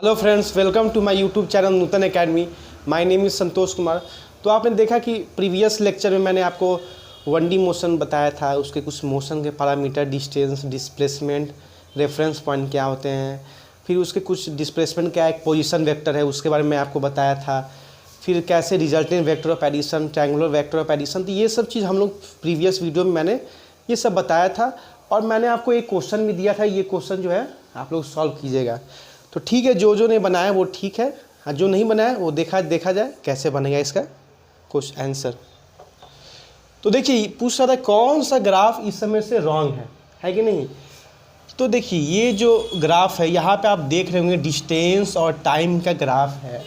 Hello friends, welcome to my YouTube channel Nutan academy. My name is Santosh Kumar. तो आपने देखा कि प्रीवियस लेक्चर में मैंने आपको 1D मोशन बताया था, उसके कुछ मोशन के parameter, distance, displacement, reference point क्या होते हैं, फिर उसके कुछ डिस्प्लेसमेंट क्या एक पोजीशन वेक्टर है उसके बारे में आपको बताया था, फिर कैसे resultant vector of addition, triangular vector of addition. तो ये सब चीज़ हम लोग प्रीवियस वीडियो में मैंने ये सब बताया था और मैंने आपको एक क्वेश्चन भी दिया था। ये क्वेश्चन जो है आप लोग सॉल्व कीजिएगा। तो ठीक है, जो ने बनाया वो ठीक है, जो नहीं बनाया वो देखा जाए कैसे बनेगा इसका कुछ आंसर। तो देखिए पूछ रहा था कौन सा ग्राफ इस समय से रॉन्ग है कि नहीं। तो देखिए ये जो ग्राफ है यहाँ पे आप देख रहे होंगे डिस्टेंस और टाइम का ग्राफ है।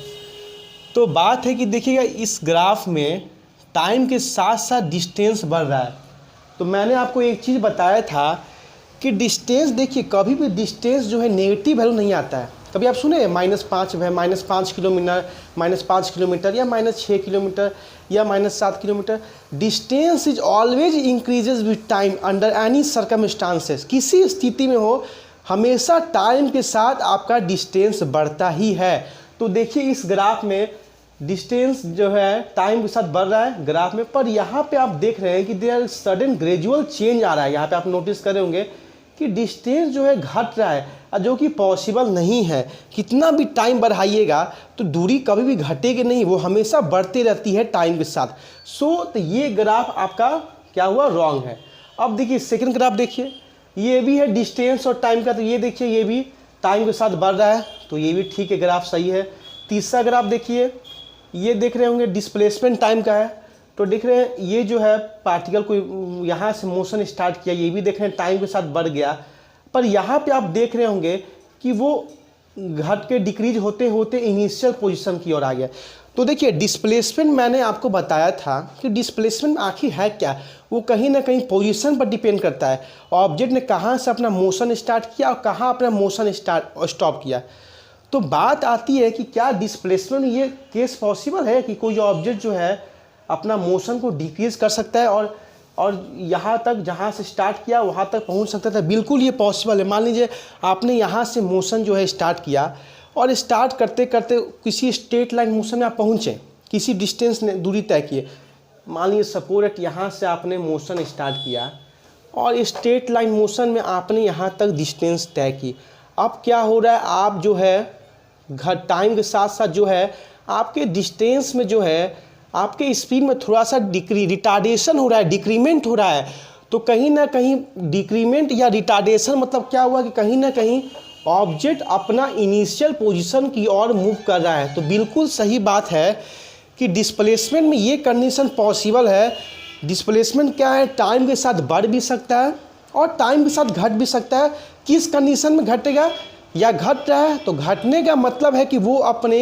तो बात है कि देखिएगा इस ग्राफ में टाइम के साथ साथ डिस्टेंस बढ़ रहा है। तो मैंने आपको एक चीज़ बताया था कि डिस्टेंस, देखिए कभी भी डिस्टेंस जो है नेगेटिव वैल्यू नहीं आता है। कभी आप सुने -5 है, -5 किलोमीटर, -5 किलोमीटर या -6 किलोमीटर या -7 kilometre. Distance is always increases with time under any circumstances. किसी स्थिति में हो हमेशा टाइम के साथ आपका डिस्टेंस बढ़ता ही है। तो देखिए इस ग्राफ में डिस्टेंस जो है टाइम के साथ बढ़ रहा है ग्राफ में, पर यहाँ पे आप देख रहे हैं कि देयर सडन ग्रेजुअल चेंज आ रहा है। यहाँ पे आप नोटिस कर रहे होंगे कि डिस्टेंस जो है घट रहा है, जो कि पॉसिबल नहीं है। कितना भी टाइम बढ़ाइएगा तो दूरी कभी भी घटेगी नहीं, वो हमेशा बढ़ती रहती है टाइम के साथ। तो ये ग्राफ आपका क्या हुआ, रॉन्ग है। अब देखिए सेकंड ग्राफ देखिए, ये भी है डिस्टेंस और टाइम का। तो ये देखिए ये भी टाइम के साथ बढ़ रहा है, तो ये भी ठीक है, ग्राफ सही है। तीसरा ग्राफ देखिए, ये देख रहे होंगे डिस्प्लेसमेंट टाइम का है। तो देख रहे हैं ये जो है पार्टिकल को यहाँ से मोशन स्टार्ट किया, ये भी देख रहे हैं टाइम के साथ बढ़ गया। पर यहाँ पे आप देख रहे होंगे कि वो घट के डिक्रीज होते होते इनिशियल पोजीशन की ओर आ गया। तो देखिए डिस्प्लेसमेंट मैंने आपको बताया था कि डिस्प्लेसमेंट आखिर है क्या, वो कहीं ना कहीं पोजीशन पर डिपेंड करता है। ऑब्जेक्ट ने कहाँ से अपना मोशन स्टार्ट किया और कहाँ अपना मोशन स्टॉप किया। तो बात आती है कि क्या डिस्प्लेसमेंट ये केस पॉसिबल है कि कोई ऑब्जेक्ट जो है अपना मोशन को डिक्रीज कर सकता है और यहाँ तक जहाँ से स्टार्ट किया वहाँ तक पहुँच सकता था। बिल्कुल ये पॉसिबल है। मान लीजिए आपने यहाँ से मोशन जो है स्टार्ट किया और स्टार्ट करते करते किसी स्ट्रेट लाइन मोशन में आप पहुँचे, किसी डिस्टेंस ने दूरी तय किए। मान लीजिए सपोज यहाँ से आपने मोशन स्टार्ट किया और स्ट्रेट लाइन मोशन में आपने यहाँ तक डिस्टेंस तय की। अब क्या हो रहा है, आप जो है टाइम के साथ साथ जो है आपके डिस्टेंस में जो है आपके स्पीड में थोड़ा सा रिटार्डेशन हो रहा है, डिक्रीमेंट हो रहा है। तो कहीं ना कहीं डिक्रीमेंट या रिटार्डेशन मतलब क्या हुआ कि कहीं ना कहीं ऑब्जेक्ट अपना इनिशियल पोजीशन की ओर मूव कर रहा है। तो बिल्कुल सही बात है कि डिस्प्लेसमेंट में ये कंडीशन पॉसिबल है। डिस्प्लेसमेंट क्या है, टाइम के साथ बढ़ भी सकता है और टाइम के साथ घट भी सकता है। किस कंडीशन में घटेगा या घट रहा है, तो घटने का मतलब है कि वो अपने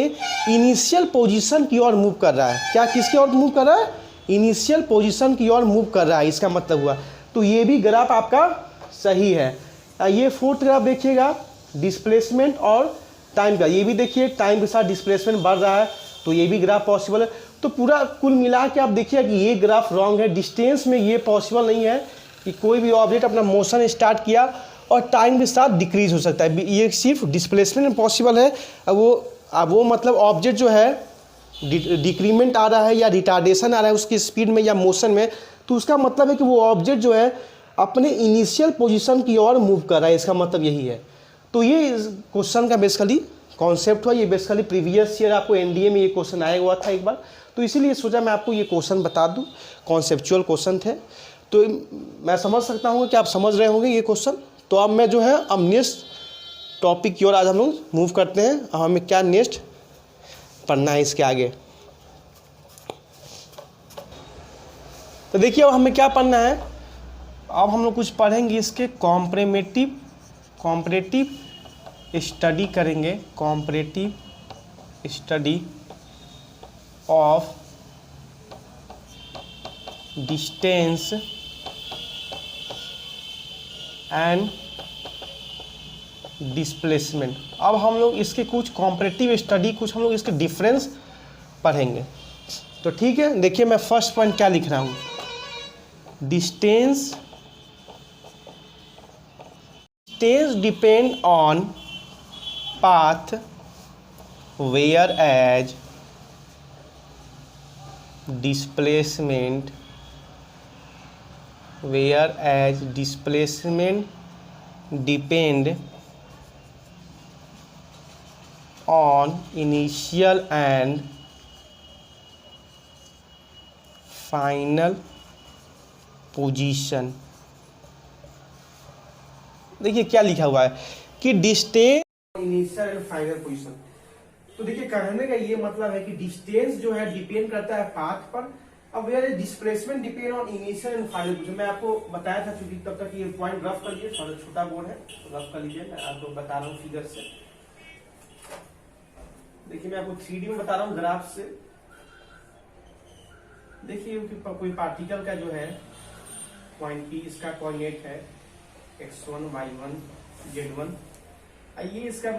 इनिशियल पोजीशन की ओर मूव कर रहा है। क्या किसकी ओर मूव कर रहा है, इनिशियल पोजीशन की ओर मूव कर रहा है, इसका मतलब हुआ। तो ये भी ग्राफ आपका सही है। ये फोर्थ ग्राफ देखिएगा डिस्प्लेसमेंट और टाइम का, ये भी देखिए टाइम के साथ डिस्प्लेसमेंट बढ़ रहा है, तो ये भी ग्राफ पॉसिबल है। तो पूरा कुल मिला के आप देखिए कि ये ग्राफ रॉन्ग है। डिस्टेंस में ये पॉसिबल नहीं है कि कोई भी ऑब्जेक्ट अपना मोशन स्टार्ट किया और टाइम के साथ डिक्रीज हो सकता है। ये सिर्फ डिस्प्लेसमेंट में पॉसिबल है। वो मतलब ऑब्जेक्ट जो है डिक्रीमेंट आ रहा है या रिटार्डेशन आ रहा है उसकी स्पीड में या मोशन में, तो उसका मतलब है कि वो ऑब्जेक्ट जो है अपने इनिशियल पोजीशन की ओर मूव कर रहा है, इसका मतलब यही है। तो ये क्वेश्चन का बेसिकली कॉन्सेप्ट हुआ। ये बेसिकली प्रीवियस ईयर आपको एनडीए में ये क्वेश्चन आया हुआ था एक बार, तो इसीलिए सोचा मैं आपको ये क्वेश्चन बता दूँ। कॉन्सेप्चुअल क्वेश्चन थे, तो मैं समझ सकता हूँ कि आप समझ रहे होंगे ये क्वेश्चन। तो अब मैं जो है अब नेक्स्ट टॉपिक की ओर आज हम लोग मूव करते हैं। अब हमें क्या नेक्स्ट पढ़ना है इसके आगे। तो देखिए अब हमें क्या पढ़ना है, अब हम लोग कुछ पढ़ेंगे इसके कॉम्परेटिव स्टडी करेंगे। Comparative study of distance and displacement. अब हम लोग इसके कुछ कॉम्परेटिव स्टडी, कुछ हम लोग इसके डिफरेंस पढ़ेंगे। तो ठीक है, देखिए मैं फर्स्ट पॉइंट क्या लिख रहा हूँ, distance depend on path whereas displacement depend on initial and final position. देखिए क्या लिखा हुआ है कि distance initial and final position. तो देखिए कहने का ये मतलब है कि डिस्टेंस जो है डिपेंड करता है पाथ पर। अब where displacement depend on initial and final position. मैं आपको बताया था, क्योंकि तब तक ये पॉइंट रफ कर लीजिए, थोड़ा छोटा बोर्ड है, रफ कर लीजिए। मैं आपको बता रहा हूँ फिगर से। देखिए मैं आपको 3D में बता रहा हूँ ग्राफ से। देखिए कोई पार्टिकल का जो है पॉइंट P, इसका कोऑर्डिनेट है x1 y1 z1। ये इसका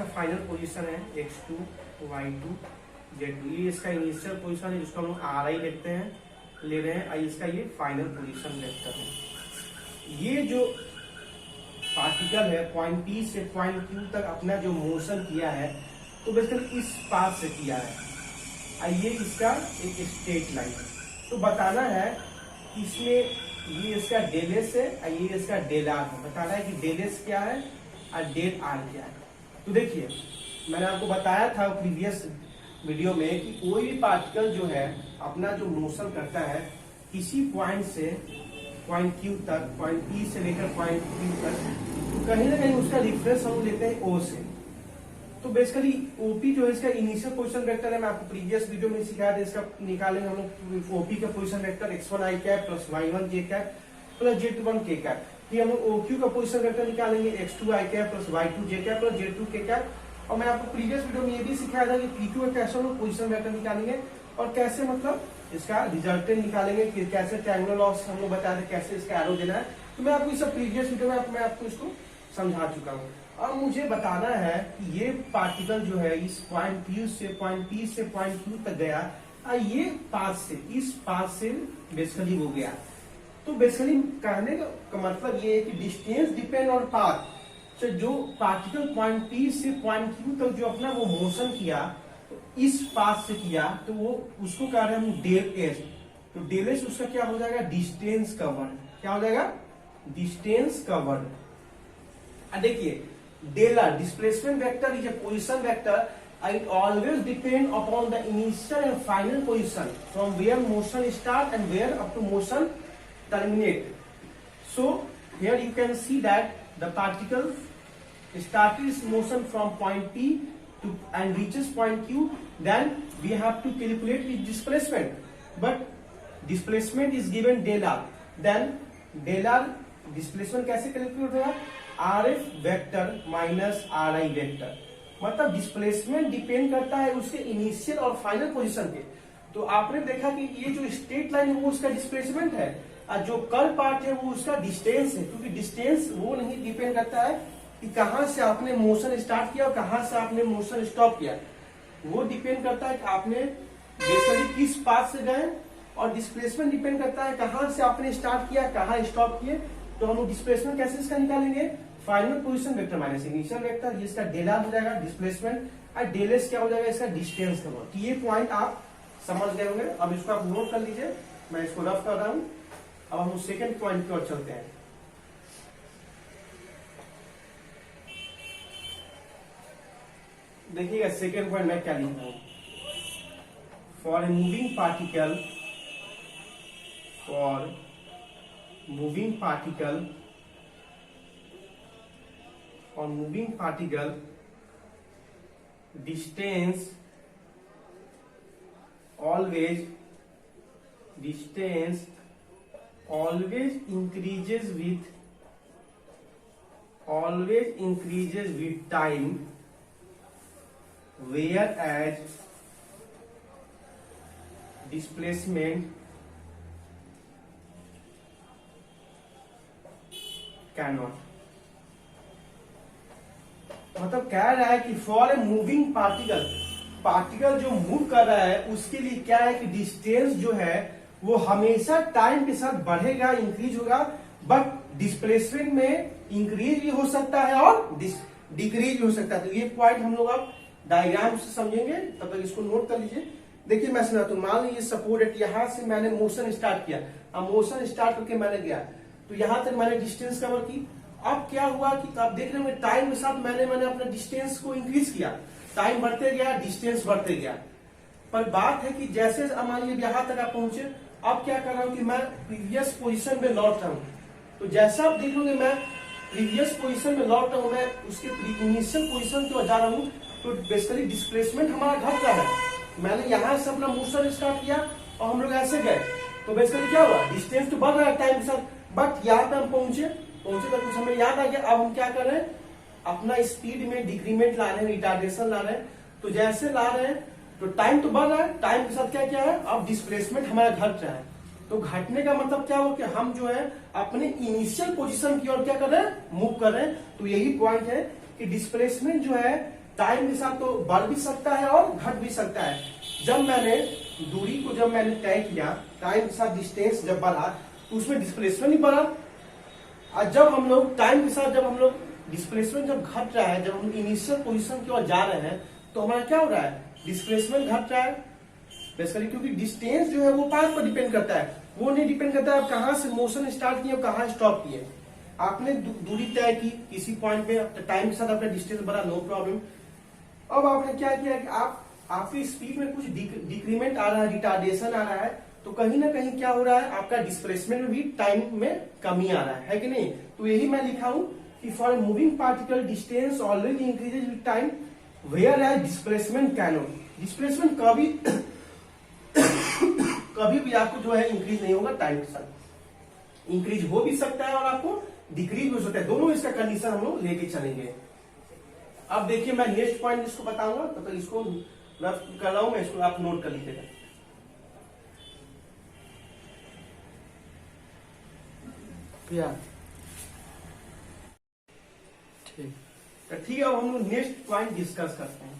फाइनल पोजीशन है x2 y2 z2। ये इसका इनिशियल पोजीशन है जिसको हम लोग RI ले रहे हैं। इसका ये फाइनल पोजीशन वेक्टर है। ये जो पार्टिकल है पॉइंट P से पॉइंट Q तक अपना जो मोशन किया है, तो बेसिकली इस पाथ से किया है। ये इसका एक स्ट्रेट लाइन है। तो बताना है इसमें ये इसका डेल एस है, ये इसका डेल आर है। बताना है कि डेल एस क्या है और डेल आर क्या है। तो देखिए मैंने आपको बताया था प्रीवियस वीडियो में कि कोई भी पार्टिकल जो है अपना जो मोशन करता है किसी पॉइंट से पॉइंट Q तक, पॉइंट P से लेकर पॉइंट Q तक, तो कहीं ना कहीं उसका रिफरेंस हम लेते हैं O से। तो बेसिकली ओपी जो है इसका इनिशियल पोजीशन वेक्टर है। मैं आपको प्रीवियस वीडियो में सिखाया था। इसका निकालेंगे हम लोग ओपी का position vector x1 i cap plus y1 j cap plus z1 k cap. फिर हम लोग ओक्यू का पोजीशन वेक्टर निकालेंगे x2 i cap plus y2 j cap plus z2 k cap. और मैं आपको प्रीवियस वीडियो में ये भी सिखाया था कि पीक्यू का कैसे हम लोग पोजीशन वेक्टर निकालेंगे और कैसे मतलब इसका रिजल्टेंट निकालेंगे, कैसे ट्रायंगुलर लॉस हम लोग बताए थे, कैसे इसका एरो देना है। तो मैं आपको इस प्रीवियस वीडियो में मैं आपको इसको समझा चुका हूँ। अब मुझे बताना है कि ये पार्टिकल जो है इस पॉइंट P से पॉइंट Q तक गया, ये पाथ से इस पाथ से बेसिकली वो गया। तो बेसिकली कहने का मतलब ये है कि डिस्टेंस डिपेंड ऑन पाथ। तो जो पार्टिकल पॉइंट P से पॉइंट Q तक जो अपना वो मोशन किया, तो इस पाथ से किया, तो वो उसको कह रहे हैं हम डेल एस। तो डेल एस उसका क्या हो जाएगा, डिस्टेंस कवर्ड। क्या हो जाएगा, डिस्टेंस कवर्ड। देखिए del R displacement vector is a position vector and it always depend upon the initial and final position from where motion start and where up to motion terminate. So here you can see that the particle started its motion from point P to and reaches point Q. Then we have to calculate its displacement, but displacement is given del r. Then del r displacement कैसे calculate होगा, RF vector minus RI vector. मतलब displacement depend करता है उसके initial और final position पे। तो आपने देखा कि ये जो स्ट्रेट लाइन है वो उसका डिस्प्लेसमेंट है और जो कर्व पार्ट है वो उसका डिस्टेंस है। क्योंकि डिस्टेंस वो नहीं डिपेंड करता है कि कहां से आपने मोशन स्टार्ट किया और कहां से आपने मोशन स्टॉप किया। वो डिपेंड करता है कि आपने बेसिकली किस पाथ से गए, और डिस्प्लेसमेंट डिपेंड करता है कहां से आपने स्टार्ट किया कहां स्टॉप किए। तो हम डिस्प्लेसमेंट कैसे इसका निकालेंगे, final position vector minus initial vector, ये इसका डेल आर हो जाएगा डिस्प्लेसमेंट, और डेल एस क्या हो जाएगा इसका डिस्टेंस का। तो ये पॉइंट आप समझ गए होंगे। अब इसको आप नोट कर लीजिए, मैं इसको रफ कर रहा हूं। अब हम सेकंड पॉइंट की ओर चलते हैं। देखिएगा सेकंड पॉइंट मैं क्या लिख रहा हूं, for a moving particle, for moving particle distance always increases with time, whereas displacement cannot। मतलब कह रहा है कि फॉर ए मूविंग पार्टिकल जो मूव कर रहा है उसके लिए क्या है कि डिस्टेंस जो है वो हमेशा टाइम के साथ बढ़ेगा, इंक्रीज होगा, बट डिस्प्लेसमेंट में इंक्रीज भी हो सकता है और डिक्रीज भी हो सकता है। तो ये पॉइंट हम लोग अब डायग्राम से समझेंगे, तब तक इसको नोट कर लीजिए। देखिए मैं समझाता हूँ। मान लीजिए सपोर्ट यहाँ से मैंने मोशन स्टार्ट किया, अब मोशन स्टार्ट करके मैंने गया तो यहाँ तक मैंने डिस्टेंस कवर की। अब क्या हुआ कि आप देख रहे होंगे टाइम के साथ मैंने अपना डिस्टेंस को इंक्रीज किया, टाइम बढ़ते गया, डिस्टेंस बढ़ते गया। पर बात है कि जैसे मान लीजिए यहाँ तक आप पहुंचे, अब क्या कर रहा हूं कि मैं प्रीवियस पोजीशन में लौट रहा हूं। तो जैसा आप देखोगे मैं प्रीवियस पोजीशन में लौट रहा हूं, मैं उसके इनिशियल पोजीशन की ओर जा रहा हूं, तो बेसिकली डिस्प्लेसमेंट हमारा घट रहा है। मैंने यहाँ से अपना मोशन स्टार्ट किया और हम लोग ऐसे गए, तो बेसिकली क्या हुआ, डिस्टेंस तो बढ़ रहा है टाइम के साथ, बट यहाँ पे हम पहुंचे तो कुछ हमें याद आ गया। अब हम क्या कर रहे हैं, अपना स्पीड में डिक्रीमेंट ला रहे हैं, रिटार्डेशन ला रहे हैं। तो जैसे ला रहे हैं तो टाइम तो बढ़ रहा है, टाइम के साथ क्या क्या है, अब डिस्प्लेसमेंट हमारा घट रहा है। तो घटने का मतलब क्या हो कि हम जो है अपने इनिशियल पोजीशन की ओर क्या कर रहे हैं, मूव कर रहे हैं। तो यही पॉइंट है कि डिस्प्लेसमेंट जो है टाइम के साथ तो बढ़ भी सकता है और घट भी सकता है। जब मैंने दूरी को तय किया, टाइम के साथ डिस्टेंस जब बढ़ा तो उसमें डिस्प्लेसमेंट ही बढ़ा। और जब हम लोग टाइम के साथ डिस्प्लेसमेंट जब घट रहा है, जब हम इनिशियल पोजीशन की ओर जा रहे हैं, तो हमारा क्या हो रहा है, डिस्प्लेसमेंट घट रहा है बेसिकली, क्योंकि डिस्टेंस जो है वो पाथ पर डिपेंड करता है, वो नहीं डिपेंड करता है आप कहां से मोशन स्टार्ट किए और कहां स्टॉप किए। आपने दूरी तय की किसी पॉइंट पे, टाइम के साथ आपका डिस्टेंस बढ़ा, नो प्रॉब्लम। अब आपने क्या किया कि आपकी स्पीड में कुछ डिक्रीमेंट आ रहा है, रिटार्डेशन आ रहा है, तो कहीं ना कहीं क्या हो रहा है, आपका डिस्प्लेसमेंट में भी टाइम में कमी आ रहा है कि नहीं। तो यही मैं लिखा हूं कि for moving particle distance always increases with time whereas displacement cannot. Displacement कभी भी आपको जो है इंक्रीज नहीं होगा, टाइम के साथ इंक्रीज हो भी सकता है और आपको डिक्रीज भी हो सकता है, दोनों इसका कंडीशन हम लोग लेके चलेंगे। अब देखिए मैं नेक्स्ट पॉइंट जिसको बताऊंगा, तब तक इसको रफ कर रहा हूं मैं, इसको आप नोट कर लीजिएगा। ठीक है, अब हम लोग नेक्स्ट पॉइंट डिस्कस करते हैं।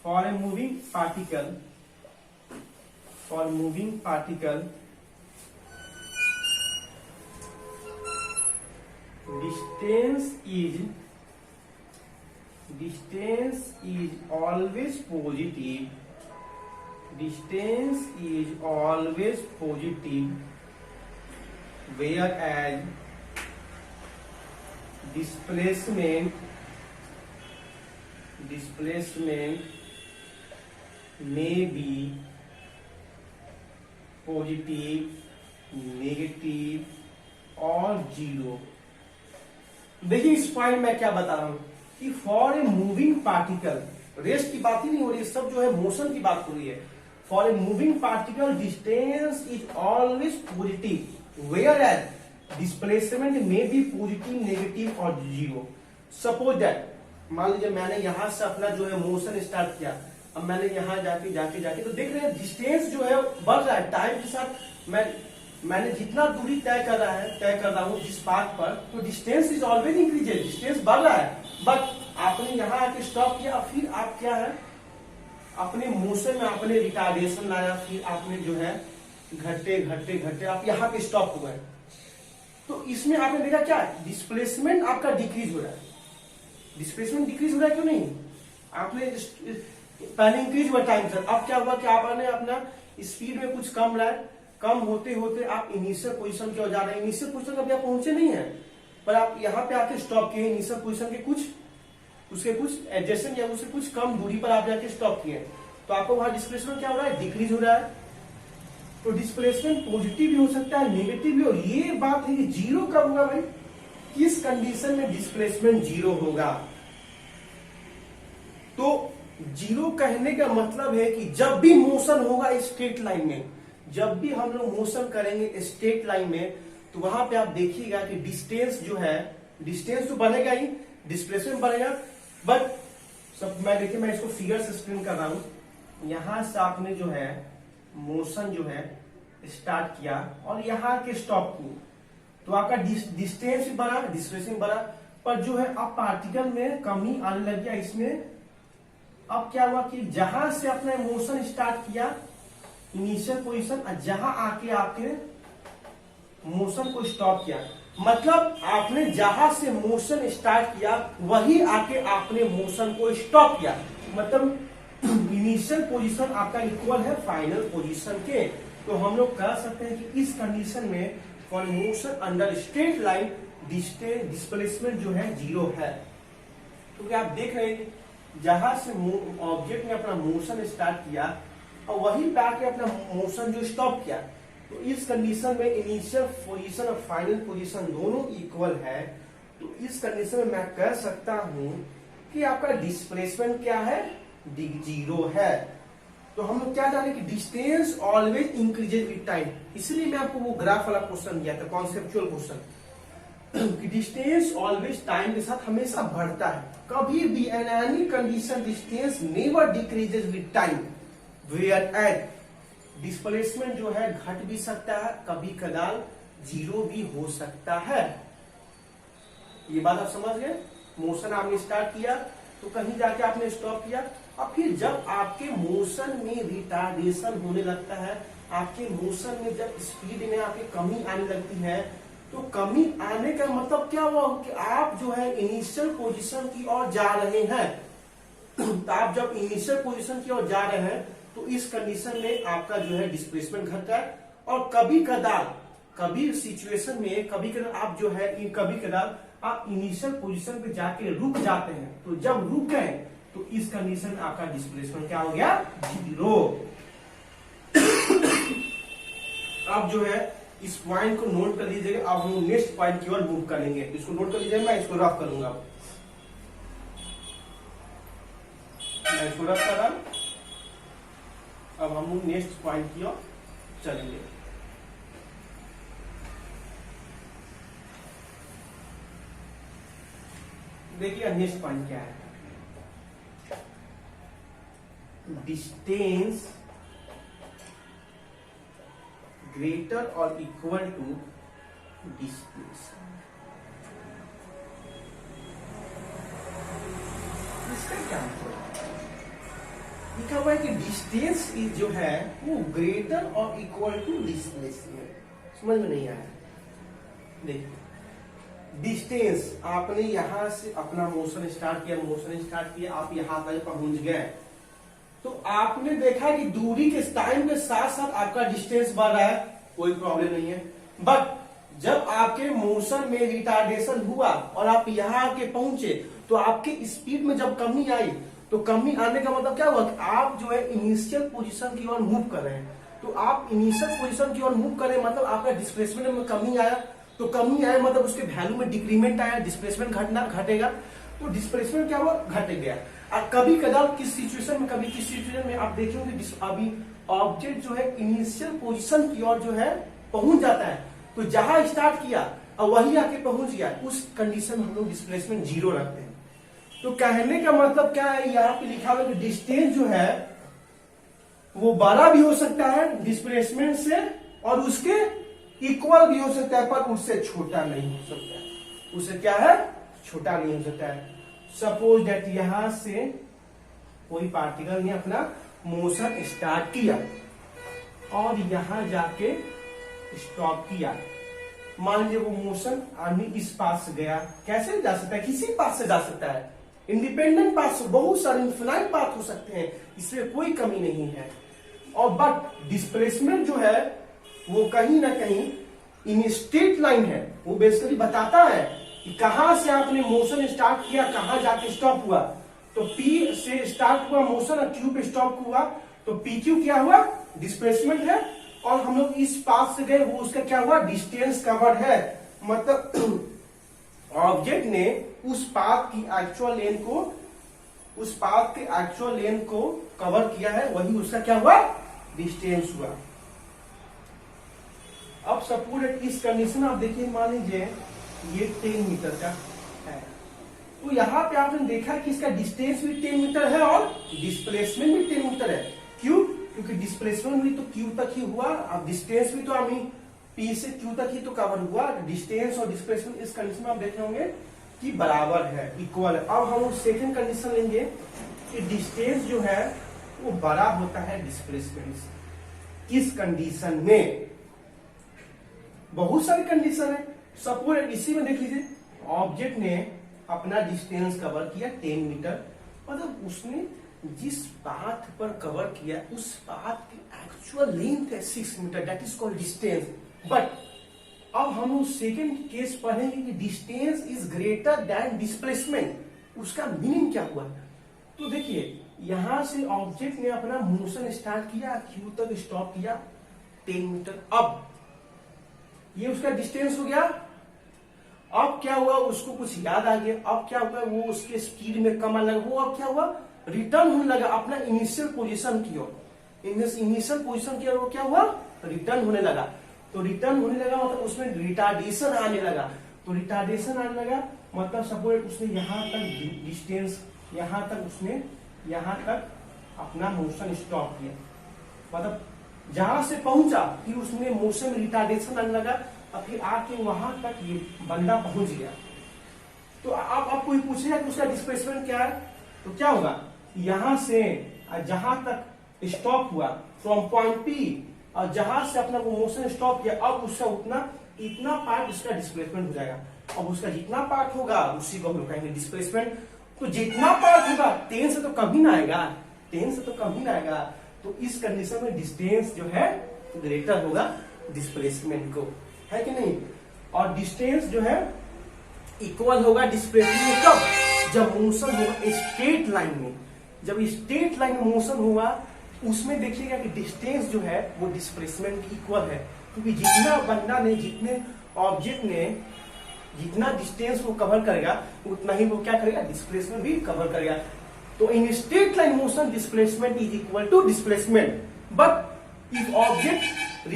For a moving particle, distance is always positive. Distance is always positive, whereas displacement may be positive, negative और जीरो। देखिए इस पॉइंट में क्या बता रहा हूं कि for a moving particle, rest की बात ही नहीं हो रही है, सब जो है मोशन की बात हो रही है। For a moving particle distance is always positive, whereas displacement may be positive, negative और जीरो। सपोज दैट, मान लीजिए मैंने यहां से अपना जो है मोशन स्टार्ट किया, अब मैंने यहां जाके तो देख रहे हैं डिस्टेंस जो है बढ़ रहा है टाइम के साथ। मैंने जितना दूरी तय कर रहा हूं जिस पाथ पर, तो distance is always increases, distance बढ़ रहा है। बट आपने यहां आके स्टॉप किया, फिर आप क्या है अपने मोशन में आपने रिटार्डेशन लाया, फिर आपने जो है घटते आप यहाँ पे स्टॉप हुए। तो इसमें आपने देखा क्या, डिस्प्लेसमेंट आपका डिक्रीज हो रहा है। डिस्प्लेसमेंट डिक्रीज हो रहा है क्यों नहीं, आपने पहले इंक्रीज हुआ टाइम सर, अब क्या हुआ कि आपने अपना स्पीड में कुछ कम रहा है, कम होते होते आप इनिशियल पोजीशन की ओर जा रहे हैं। इनिशियल पोजीशन अभी आप पहुंचे नहीं है, पर आप यहाँ पे आके स्टॉप किए, इनिशियल पोजीशन के कुछ एडजस्टमेंट या उससे कुछ कम दूरी पर आप जाके स्टॉप किए, तो आपको वहां डिस्प्लेसमेंट क्या हो रहा है, डिक्रीज हो रहा है। तो डिस्प्लेसमेंट पॉजिटिव भी हो सकता है, नेगेटिव भी। और ये बात है कि जीरो कब होगा भाई, किस कंडीशन में डिस्प्लेसमेंट जीरो होगा। तो जीरो कहने का मतलब है कि जब भी मोशन होगा स्ट्रेट लाइन में, जब भी हम लोग मोशन करेंगे स्ट्रेट लाइन में, तो वहां पे आप देखिएगा कि डिस्टेंस जो है, डिस्टेंस तो बढ़ेगा ही, डिस्प्लेसमेंट बढ़ेगा। बट सब मैं इसको फिगर से एक्सप्लेन कर रहा हूं। यहां से आपने जो है मोशन जो है स्टार्ट किया और यहां के स्टॉप किए, तो आपका डिस्टेंस भी बढ़ा, डिस्प्लेसमेंट बढ़ा, पर जो है अब पार्टिकल में कमी आने लग गया इसमें। अब क्या हुआ कि जहां से अपने मोशन स्टार्ट किया इनिशियल पोजीशन, जहां आके आपके मोशन को स्टॉप किया, मतलब आपने जहां से मोशन स्टार्ट किया वही आके आपने मोशन को स्टॉप किया, मतलब इनिशियल पोजीशन आपका इक्वल है फाइनल पोजीशन के। तो हम लोग कह सकते हैं कि इस कंडीशन में for motion under straight line displacement जो है 0 है। क्योंकि आप देख रहे हैं जहां से ऑब्जेक्ट ने अपना मोशन स्टार्ट किया और वही पे आके अपना मोशन जो स्टॉप किया, तो इस कंडीशन में इनिशियल पोजीशन और फाइनल पोजीशन दोनों इक्वल है। तो इस कंडीशन में मैं कह सकता हूं कि आपका डिस्प्लेसमेंट क्या है, 0 है। तो हम लोग क्या जाने कि distance always increases with time, इसलिए मैं आपको वो ग्राफ वाला क्वेश्चन दिया था, कॉन्सेप्चुअल क्वेश्चन, कि डिस्टेंस ऑलवेज टाइम के साथ हमेशा बढ़ता है, कभी भी in any condition distance never decreases with time, whereas displacement जो है घट भी सकता है, कभी कदार 0 भी हो सकता है। ये बात आप समझ गए। मोशन आपने स्टार्ट किया तो कहीं जाके आपने स्टॉप किया, और फिर जब आपके मोशन में रिटार्डेशन होने लगता है, आपके मोशन में जब स्पीड में आपकी कमी आने लगती है, तो कमी आने का मतलब क्या हुआ कि आप जो है इनिशियल पोजीशन की ओर जा रहे हैं। तो आप जब इनिशियल पोजीशन की ओर जा रहे हैं तो इस कंडीशन में आपका जो है डिस्प्लेसमेंट घटता है, और कभी कदार कभी सिचुएशन में कभी कदार आप जो है कभी कदार आप इनिशियल पोजीशन पे जाके रुक जाते हैं। तो जब रुक गए तो इस कंडीशन में आपका डिस्प्लेसमेंट क्या हो गया, 0। अब जो है इस पॉइंट को नोट कर लीजिएगा। अब हम नेक्स्ट पॉइंट की ओर मूव करेंगे, इसको नोट कर लीजिएगा, मैं इसको रफ करूंगा। मैं इसको रफ कर रहा हूं। अब हम लोग नेक्स्ट पॉइंट की ओर चलेंगे। देखिए नेक्स्ट पॉइंट क्या है, डिस्टेंस ग्रेटर और इक्वल टू डिस्प्लेसमेंट। इसका क्या मतलब लिखा हुआ है कि डिस्टेंस जो है वो ग्रेटर और इक्वल टू डिस्प्लेसमेंट। समझ में नहीं आया। देखिए डिस्टेंस, आपने यहां से अपना मोशन स्टार्ट किया, आप यहां तक पहुंच गए, तो आपने देखा कि दूरी के टाइम के साथ साथ आपका डिस्टेंस बढ़ रहा है, कोई प्रॉब्लम नहीं है। बट जब आपके मोशन में रिटार्डेशन हुआ और आप यहां आके पहुंचे, तो आपके स्पीड में जब कमी आई, तो कमी आने का मतलब क्या हुआ कि आप जो है इनिशियल पोजीशन की ओर मूव कर रहे हैं। तो आप इनिशियल पोजीशन की ओर मूव कर रहे हैं मतलब आपका डिस्प्लेसमेंट में कमी आया, तो कमी आया मतलब उसके वैल्यू में डिक्रीमेंट आया, डिस्प्लेसमेंट घटेगा। तो डिस्प्लेसमेंट क्या हुआ, घट गया। और कभी कदार किस सिचुएशन में, कभी किस सिचुएशन में आप देखेंगे अभी ऑब्जेक्ट जो है इनिशियल पोजीशन की ओर जो है पहुंच जाता है, तो जहां स्टार्ट किया और वही आके पहुंच गया, उस कंडीशन में हम लोग डिस्प्लेसमेंट 0 रखते हैं। तो कहने का मतलब क्या है, यहाँ पे लिखा हुआ कि डिस्टेंस जो है वो बड़ा भी हो सकता है डिस्प्लेसमेंट से, और उसके इक्वल भी हो सकता है, पर उससे छोटा नहीं हो सकता है। उससे क्या है, छोटा नहीं हो सकता है। सपोज दैट यहां से कोई पार्टिकल ने अपना मोशन स्टार्ट किया और यहां जाके स्टॉप किया। मान लीजिए वो मोशन आदमी इस पास से गया, कैसे जा सकता है, किसी पास से जा सकता है, इंडिपेंडेंट पाथ से, बहुत सारे इन्फिनाइट पाथ हो सकते हैं, इसमें कोई कमी नहीं है। और बट डिस्प्लेसमेंट जो है वो कहीं ना कहीं इन स्ट्रेट लाइन है, वो बेसिकली बताता है कि कहां से आपने मोशन स्टार्ट किया, कहां जाके स्टॉप हुआ। तो P से स्टार्ट हुआ मोशन और Q पे स्टॉप हुआ, तो PQ क्या हुआ, डिस्प्लेसमेंट है। और हम लोग इस पाथ से गए, वो उसका क्या हुआ, डिस्टेंस कवर्ड है। मतलब ऑब्जेक्ट ने उस पाथ की एक्चुअल लेन को, उस पाथ के एक्चुअल लेन को कवर किया है, वही उसका क्या हुआ, डिस्टेंस हुआ। अब सपोज इस कंडीशन आप देखिए, मान लीजिए ये 10 मीटर का है, तो यहां पे आपने देखा कि इसका डिस्टेंस भी 10 मीटर है और डिस्प्लेसमेंट भी 10 मीटर है। क्यों, क्योंकि डिस्प्लेसमेंट भी तो Q तक ही हुआ, अब डिस्टेंस भी तो हमें P से Q तक ही तो कवर हुआ। डिस्टेंस और डिस्प्लेसमेंट इस कंडीशन में आप देखे होंगे कि बराबर है, इक्वल है। अब हम सेकंड कंडीशन लेंगे कि डिस्टेंस जो है वो बड़ा होता है डिस्प्लेसमेंट से। किस कंडीशन में, बहुत सारी कंडीशन है, सपोज इसी में देख लीजिए, ऑब्जेक्ट ने अपना डिस्टेंस कवर किया 10 मीटर, मतलब उसने जिस पाथ पर कवर किया उस पाथ की एक्चुअल लेंथ है 6 metre, that is called distance. But अब हम उस सेकेंड केस पढ़ेंगे कि distance is greater than displacement. उसका मीनिंग क्या हुआ? तो देखिए, यहां से ऑब्जेक्ट ने अपना मोशन स्टार्ट किया, क्यू तक स्टॉप किया 10 मीटर। अब ये उसका डिस्टेंस हो गया। अब क्या हुआ, उसको कुछ याद आ गया। अब क्या हुआ, वो उसके स्पीड में कम आने लगा। वो अब क्या हुआ, रिटर्न होने लगा अपना इनिशियल पोजीशन की ओर। इनिशियल पोजीशन की ओर वो क्या हुआ, रिटर्न होने लगा। तो रिटर्न होने लगा मतलब उसमें रिटार्डेशन आने लगा। तो रिटार्डेशन आने लगा मतलब सपोज उसने यहां तक डिस्टेंस, यहां तक उसने यहां तक अपना मोशन स्टॉप किया, मतलब जहां से पहुंचा फिर उसमें मोशन में रिटार्डेशन आने लगा, और फिर आके वहां तक ये बंदा पहुंच गया। तो अब कोई पूछेगा कि उसका डिस्प्लेसमेंट क्या है, तो क्या होगा, यहां से जहां तक स्टॉप हुआ फ्रॉम पॉइंट पी, और जहां से अपना वो मोशन स्टॉप किया, अब उसका उतना इतना पार्ट उसका डिस्प्लेसमेंट हो जाएगा। अब उसका जितना पार्ट होगा उसी को हम लोग कहेंगे डिस्प्लेसमेंट। तो जितना पार्ट होगा 10 से तो कम ही ना आएगा, 10 से तो कम ही ना आएगा। तो इस कंडीशन में डिस्टेंस जो है ग्रेटर होगा डिस्प्लेसमेंट को, है कि नहीं। और डिस्टेंस जो है इक्वल होगा डिस्प्लेसमेंट कब, जब मोशन होगा स्ट्रेट लाइन में। जब स्ट्रेट लाइन में मोशन हुआ उसमें देखिएगा कि डिस्टेंस जो है वो डिस्प्लेसमेंट की इक्वल है, क्योंकि जितना बंदा ने, जितने ऑब्जेक्ट ने जितना डिस्टेंस वो कवर करेगा उतना ही वो क्या करेगा, डिस्प्लेसमेंट भी कवर करेगा। तो in straight line motion displacement is equal to displacement. But if object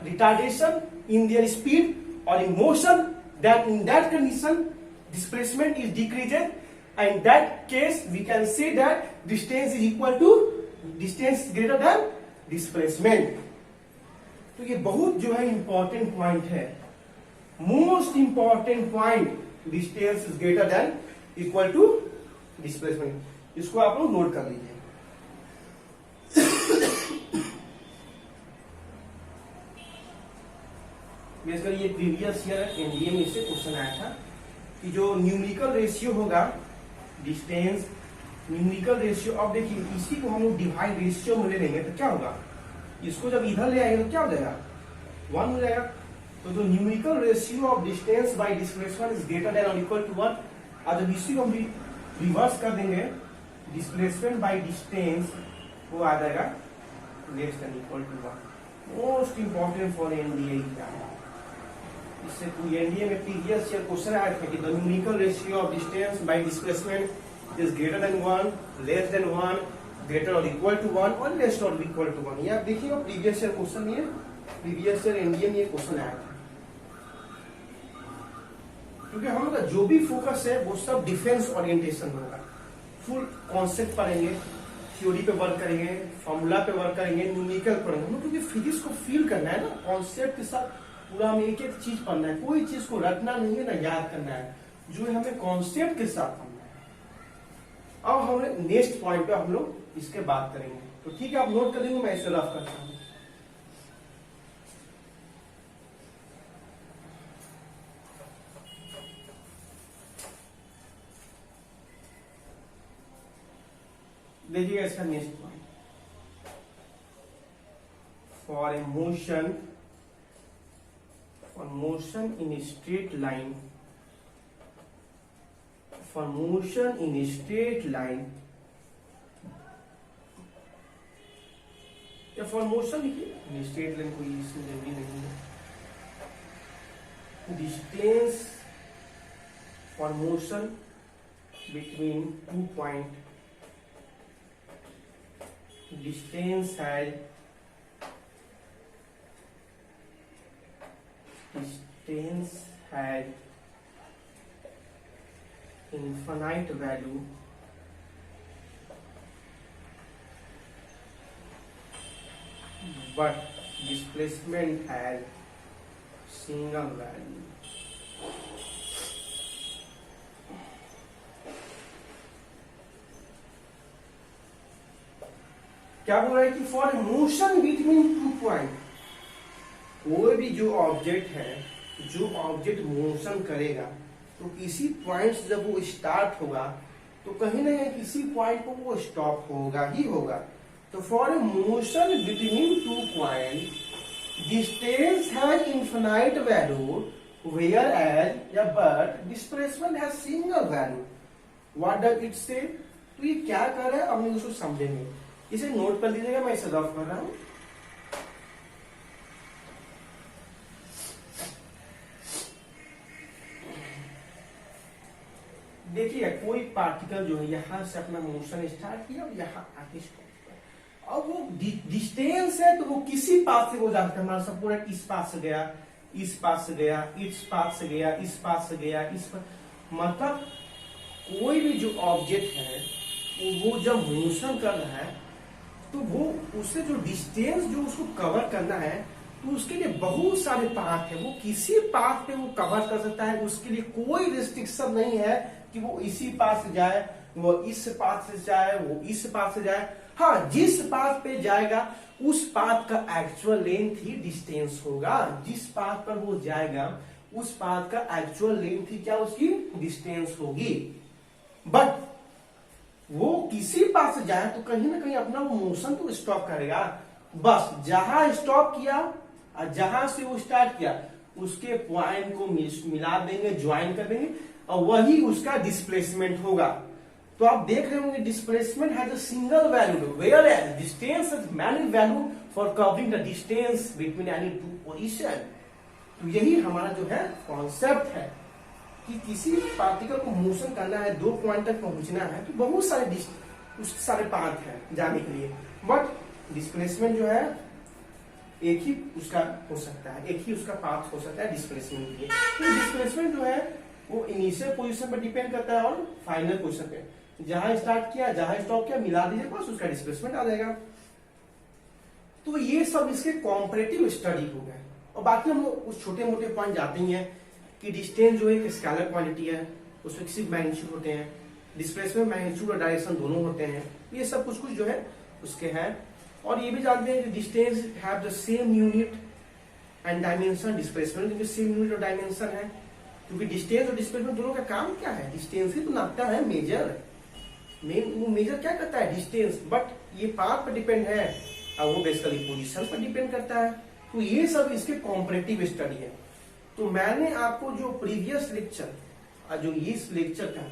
retardation in their speed or in motion, then in that condition displacement is decreased, and in that case we can say that distance is equal to distance greater than displacement। तो ये बहुत जो है important point है, most important point, distance is greater than equal to displacement. इसको आप लोग note कर लीजिए। बेसिकली ये प्रीवियस ईयर एनडीए में इससे क्वेश्चन आया था कि जो न्यूमेरिकल रेशियो होगा डिस्टेंस न्यूमेरिकल रेशियो, अब देखिए इसी को हम लोग डिवाइड रेशियो में ले लेंगे तो क्या होगा, इसको जब इधर ले आएंगे तो क्या हो जाएगा, 1 हो जाएगा। तो जो numerical ratio of distance by displacement is greater then और इक्वल टू 1, और जब इसी को हम रिवर्स कर देंगे डिस्प्लेसमेंट बाय डिस्टेंस वो आ जाएगा less than equal to 1। Most important for NDA exam. इससे कोई एनडीए में प्रीवियस ईयर क्वेश्चन आया था कि the numerical ratio of distance by displacement is greater then 1, less than 1, greater और इक्वल टू 1 और लेस और इक्वल टू 1। ये आप देखिएगा प्रीवियस ईयर क्वेश्चन, ये प्रीवियस ईयर एनडीए में ये क्वेश्चन आया था। क्योंकि हम लोग का जो भी फोकस है वो सब डिफेंस ओरिएंटेशन होगा, फुल कॉन्सेप्ट पढ़ेंगे, थ्योरी पे वर्क करेंगे, फॉर्मूला पे वर्क करेंगे, न्यूमेरिकल पढ़ेंगे। हम लोग क्योंकि फिजिक्स को फील करना है ना, कॉन्सेप्ट के साथ पूरा हमें एक एक चीज पढ़ना है, कोई चीज को रटना नहीं है ना याद करना है, जो है हमें कॉन्सेप्ट के साथ पढ़ना है। अब हम नेक्स्ट पॉइंट पे हम लोग इसके बात करेंगे, तो ठीक है आप नोट कर देंगे, मैं इसे रफ करता हूं। देखिएगा इसका next point, for a motion in a straight line, for motion in a straight line, या for motion in a straight line कोई इसमें जरूरी नहीं है, distance for motion between 2 point, distance had infinite value but displacement had single value। क्या बोल रहा है कि फॉर मोशन बिटवीन 2 पॉइंट, कोई भी जो ऑब्जेक्ट है जो ऑब्जेक्ट मोशन करेगा तो किसी पॉइंट से जब वो स्टार्ट होगा तो कहीं ना कहीं किसी पॉइंट पर वो स्टॉप होगा ही होगा। तो for a motion between two point distance has infinite value where as या but displacement has single value. What does it say? तो ये क्या कर रहा है अब हम उसको समझेंगे। इसे नोट कर लीजिएगा, मैं इसे रफ कर रहा हूं। देखिए कोई पार्टिकल जो है यहां से अपना मोशन स्टार्ट किया और यहां आके स्टॉप किया। अब वो डिस्टेंस है तो वो किसी पाथ से वो जाता है। हमारा सब पूरा इस पाथ से गया, इस पाथ से गया, इस पाथ से गया, इस पाथ से गया, इस पाथ। मतलब कोई भी जो ऑब्जेक्ट है वो जब मोशन कर रहा है तो वो उससे जो डिस्टेंस जो उसको कवर करना है तो उसके लिए बहुत सारे पाथ है। वो किसी पाथ पे वो कवर कर सकता है, उसके लिए कोई रिस्ट्रिक्शन नहीं है कि वो इसी पाथ से जाए, वो इस पाथ से जाए, वो इस पाथ से जाए। हाँ, जिस पाथ पे जाएगा उस पाथ का एक्चुअल लेंथ ही डिस्टेंस होगा। जिस पाथ पर वो जाएगा उस पाथ का एक्चुअल लेंथ ही क्या उसकी डिस्टेंस होगी। बट वो किसी पाथ से जाए तो कहीं ना कहीं अपना वो मोशन तो स्टॉप करेगा। बस जहां स्टॉप किया और जहां से वो स्टार्ट किया उसके पॉइंट को मिला देंगे, ज्वाइन कर देंगे और वही उसका डिस्प्लेसमेंट होगा। तो आप देख रहे होंगे displacement has a single value where as distance has many value for covering the distance between any two position. तो यही हमारा जो है कॉन्सेप्ट है कि किसी पार्टिकल को मोशन करना है, दो पॉइंट तक पहुंचना है तो बहुत सारे पाथ है जाने के लिए। बट डिस्प्लेसमेंट जो है एक ही उसका हो सकता है, एक ही उसका पाथ हो सकता है डिस्प्लेसमेंट के लिए। तो डिस्प्लेसमेंट जो है वो इनिशियल पोजीशन पर डिपेंड करता है और फाइनल पोजीशन पे। जहां स्टार्ट किया जहां स्टॉप किया मिला दीजिए, बस उसका डिस्प्लेसमेंट आ जाएगा। तो ये सब इसके कॉम्परेटिव स्टडी हो गए। और बाकी हम लोग उस छोटे मोटे पॉइंट जाते ही हैं कि डिस्टेंस जो है एक स्केलर क्वांटिटी है, उसमें किसी मैग्नीट्यूड होते हैं, डिस्प्लेसमेंट मैग्नीट्यूड और डायरेक्शन दोनों होते हैं। ये सब कुछ कुछ जो है उसके हैं। और ये भी जानते हैं कि distance have the same unit and dimension, displacement भी सेम यूनिट और डायमेंशन है। क्योंकि डिस्टेंस और डिस्प्लेसमेंट दोनों का काम क्या है? डिस्टेंस ही तो नापता है, मेजर वो मेजर क्या करता है? डिस्टेंस। बट ये पाथ पर डिपेंड है और वो बेसिकली पोजीशन पर डिपेंड करता है। तो ये सब इसके कॉम्परेटिव स्टडी है। तो मैंने आपको जो प्रीवियस लेक्चर जो इस लेक्चर का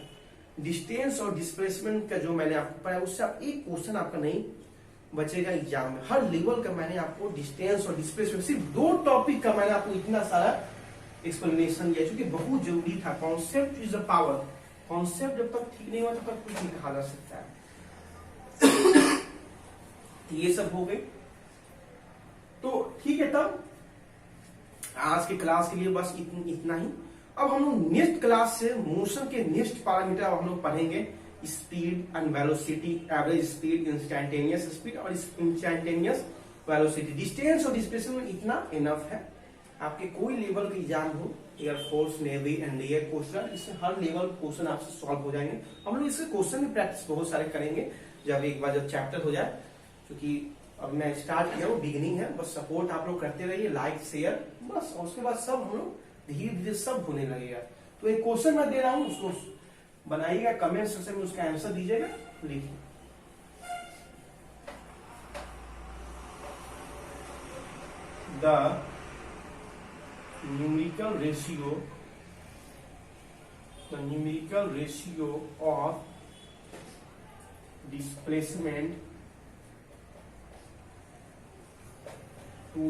डिस्टेंस और डिस्प्लेसमेंट का जो मैंने आपको पढ़ाया उससे आप एक क्वेश्चन आपका नहीं बचेगा एग्जाम में। हर लेवल का मैंने आपको डिस्टेंस और डिस्प्लेसमेंट सिर्फ दो टॉपिक का मैंने आपको इतना सारा एक्सप्लेनेशन दिया, क्योंकि बहुत जरूरी था। Concept is a power. Concept जब तक ठीक नहीं हुआ तब तक कुछ नहीं कहा जा सकता है। ये सब हो गए तो ठीक है। तब आज के क्लास के लिए बस इतना ही। अब हम लोग नेक्स्ट क्लास से मोशन के नेक्स्ट पैरामीटर हम लोग पढ़ेंगे speed and velocity, average speed, instantaneous speed और इंस्टैंटेनियस वेलोसिटी। डिस्टेंस और डिस्प्लेसमेंट इतना इनफ है। आपके कोई लेवल के एग्जाम हो, air force, navy and air coast guard, इससे हर लेवल क्वेश्चन आपसे सॉल्व हो जाएंगे। हम लोग इससे क्वेश्चन की प्रैक्टिस बहुत सारे करेंगे जब एक बार जब चैप्टर हो जाए। क्योंकि अब मैं स्टार्ट किया हूँ, बिगिनिंग है, बस सपोर्ट आप लोग करते रहिए, लाइक शेयर बस। और उसके बाद सब हम लोग धीरे धीरे सब होने लगेगा। तो एक क्वेश्चन मैं दे रहा हूँ, उसको बनाइएगा, कमेंट सेक्शन में उसका आंसर दीजिएगा, लिखिए। The numerical ratio of displacement to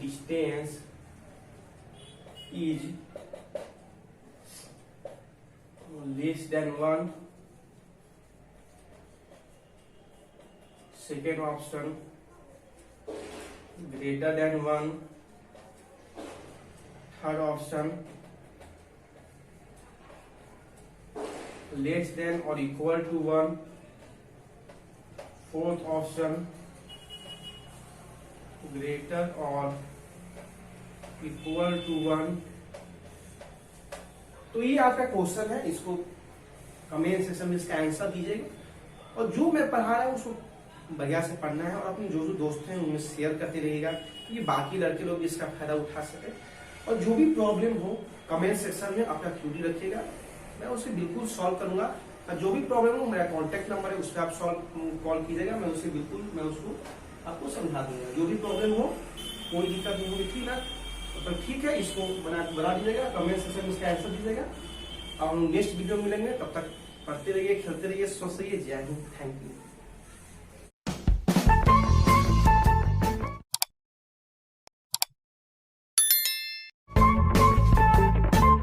distance is less than 1. Second option, greater than 1. Third option, less than or equal to 1. Fourth option, greater or equal to 1. तो ये आपका क्वेश्चन है, इसको comment section में इसका answer दीजिएगा। और जो मैं पढ़ा रहा हूँ उसको बढ़िया से पढ़ना है और अपने जो जो दोस्त हैं उनमें शेयर करते रहिएगा कि बाकी लड़के लोग भी इसका फायदा उठा सके। और जो भी प्रॉब्लम हो कमेंट सेक्शन में अपना क्यूरी रखिएगा, मैं उसे बिल्कुल सॉल्व करूंगा। और जो भी प्रॉब्लम हो मेरा कॉन्टैक्ट नंबर है, उस पर आप कॉल कीजिएगा, मैं उसको आपको समझा दूंगा। जो भी प्रॉब्लम हो कोई दिक्कत नहीं होगी, ठीक है। तो ठीक है, इसको बना दीजिएगा, कमेंट सेक्शन में इसका आंसर दीजिएगा। और नेक्स्ट वीडियो मिलेंगे, तब तक पढ़ते रहिए, खेलते रहिए, स्वस्थ रहिए। जय हिंद, थैंक यू।